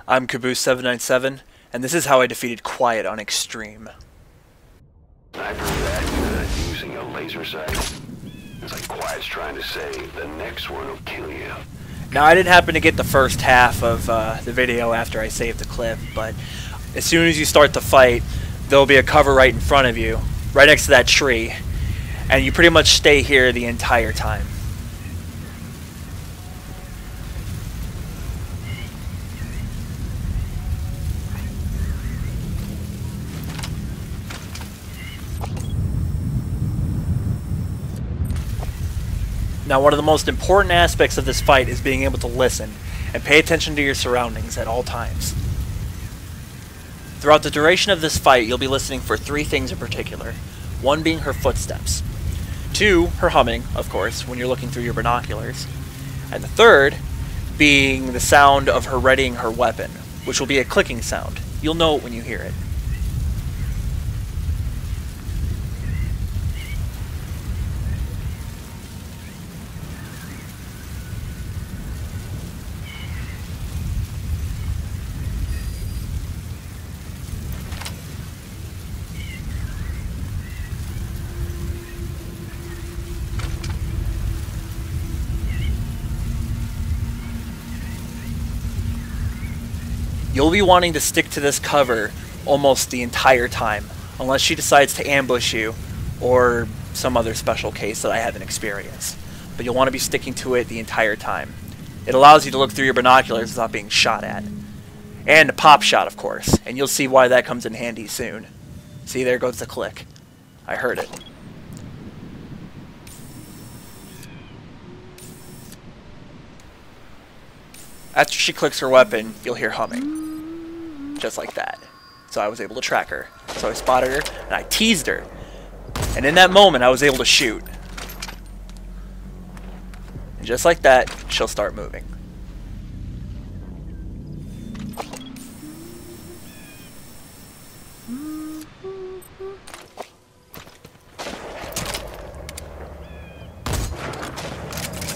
I'm Caboose797, and this is how I defeated Quiet on Extreme. Sniper that using a laser sight. It's like Quiet's trying to say the next one will kill you. Now, I didn't happen to get the first half of the video after I saved the clip, but as soon as you start to fight, there'll be a cover right in front of you, right next to that tree, and you pretty much stay here the entire time. Now, one of the most important aspects of this fight is being able to listen and pay attention to your surroundings at all times. Throughout the duration of this fight, you'll be listening for 3 things in particular. 1 being her footsteps. 2, her humming, of course, when you're looking through your binoculars. And the 3rd being the sound of her readying her weapon, which will be a clicking sound. You'll know it when you hear it. You'll be wanting to stick to this cover almost the entire time, unless she decides to ambush you, or some other special case that I haven't experienced. But you'll want to be sticking to it the entire time. It allows you to look through your binoculars without being shot at. And a pop shot, of course, and you'll see why that comes in handy soon. See, there goes the click. I heard it. After she clicks her weapon, you'll hear humming. Just like that. So I was able to track her. So I spotted her, and I teased her. And in that moment, I was able to shoot. And just like that, she'll start moving.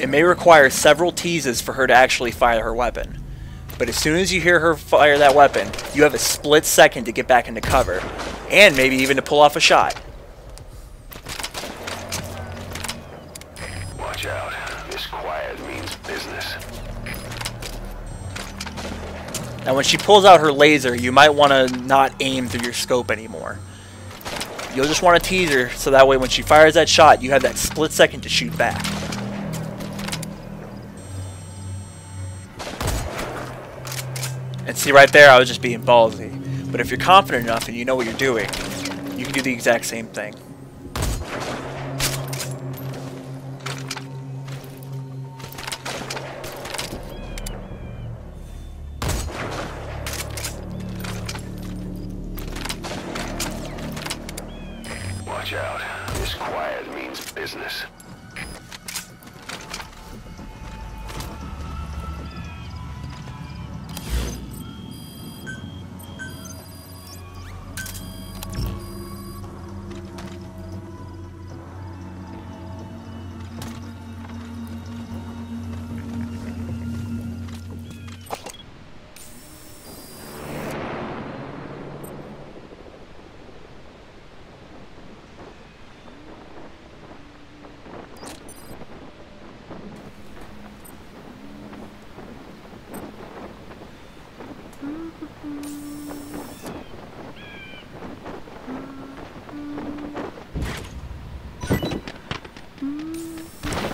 It may require several teases for her to actually fire her weapon. But as soon as you hear her fire that weapon, you have a split second to get back into cover, and maybe even to pull off a shot. Watch out. This Quiet means business. Now when she pulls out her laser, you might want to not aim through your scope anymore. You'll just want to tease her, so that way when she fires that shot, you have that split second to shoot back. And see, right there, I was just being ballsy. But if you're confident enough and you know what you're doing, you can do the exact same thing. Watch out. This Quiet means business.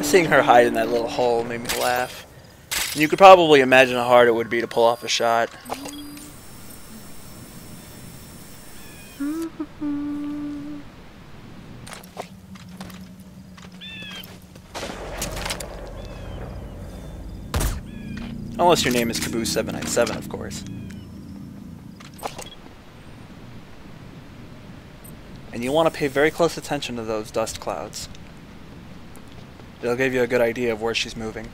Seeing her hide in that little hole made me laugh. And you could probably imagine how hard it would be to pull off a shot. Unless your name is Caboose797, of course. And you want to pay very close attention to those dust clouds. It'll give you a good idea of where she's moving.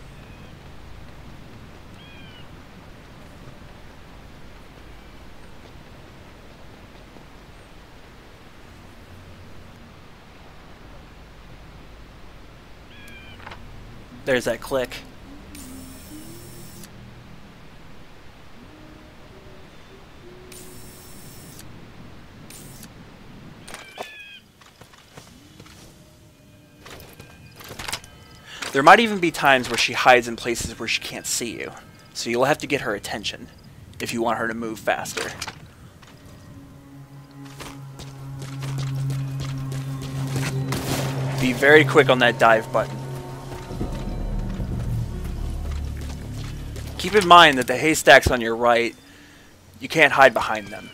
There's that click. There might even be times where she hides in places where she can't see you, so you'll have to get her attention if you want her to move faster. Be very quick on that dive button. Keep in mind that the haystacks on your right, you can't hide behind them.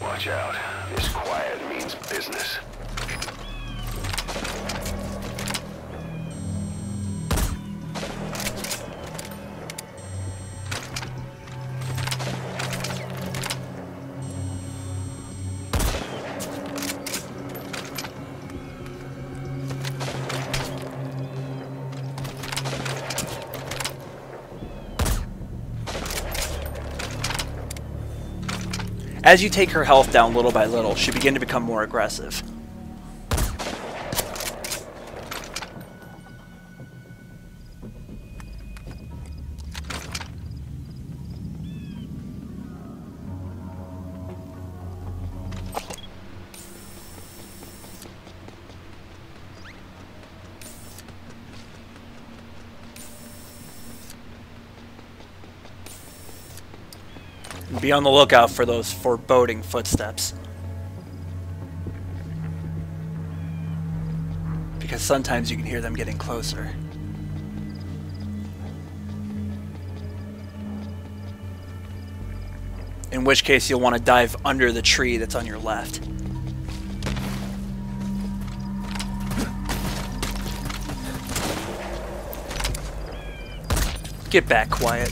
Watch out. This quiet means business. As you take her health down little by little, she begins to become more aggressive. Be on the lookout for those foreboding footsteps. Because sometimes you can hear them getting closer. In which case you'll want to dive under the tree that's on your left. Get back, quiet.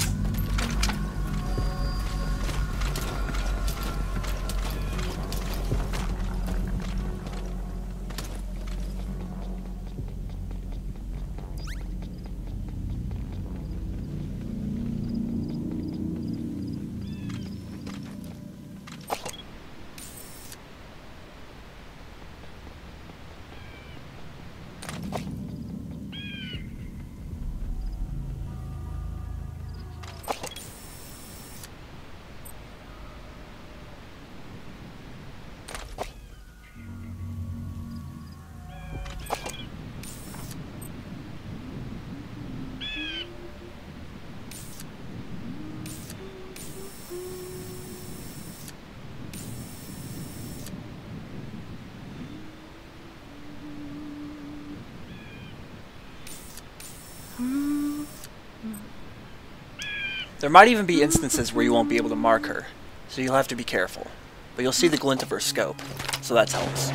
There might even be instances where you won't be able to mark her, so you'll have to be careful. But you'll see the glint of her scope, so that helps.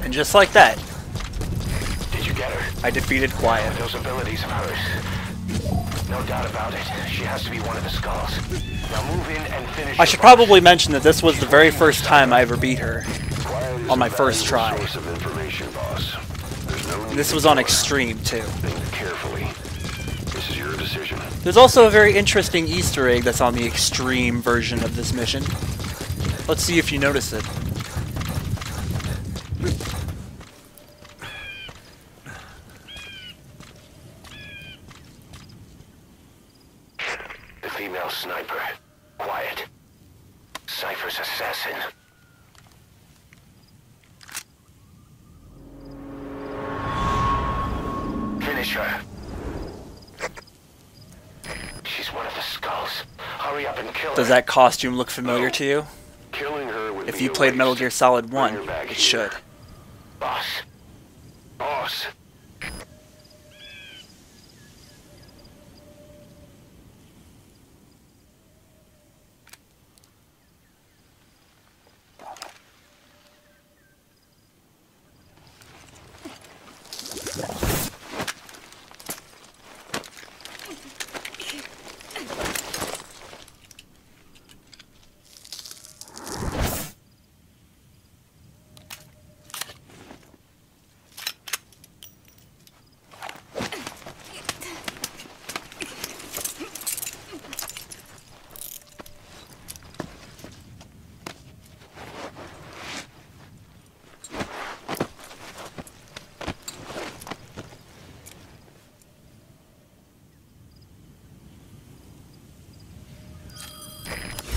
And just like that, Did you get her? I defeated Quiet. Those abilities of hers. No doubt about it. She has to be one of the skulls. Now move in and finish. I should probably mention that this was the very first time I ever beat her. On my first try. And this was on Extreme, too. Think carefully. This is your decision. There's also a very interesting Easter egg that's on the Extreme version of this mission. Let's see if you notice it. The female sniper. Quiet. Cypher's assassin. Finish her. She's one of the skulls. Hurry up and kill her. Does that costume look familiar to you? Killing her would If be you a played Metal waste. Gear Solid 1, Bring her back it here. should. Boss. Boss.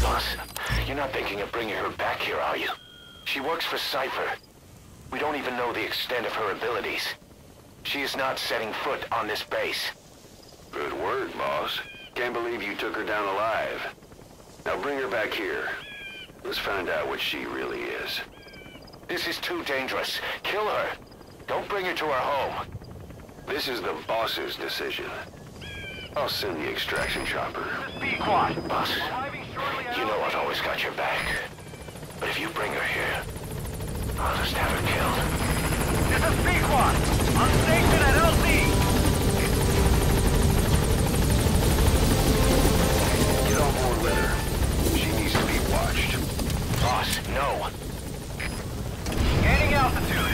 Boss, you're not thinking of bringing her back here, are you? She works for Cypher. We don't even know the extent of her abilities. She is not setting foot on this base. Good work, boss. Can't believe you took her down alive. Now bring her back here. Let's find out what she really is. This is too dangerous. Kill her. Don't bring her to our home. This is the boss's decision. I'll send the extraction chopper. Be quiet, boss. You know I've always got your back. But if you bring her here, I'll just have her killed. This is Pequot! On station at LZ! Get on board with her. She needs to be watched. Boss, no. Gaining altitude.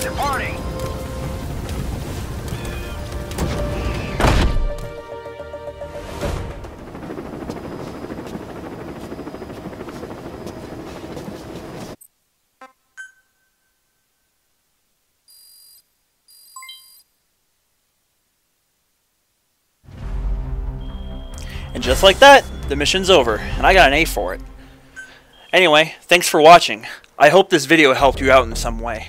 Departing. And just like that, the mission's over, and I got an A for it. Anyway, thanks for watching. I hope this video helped you out in some way.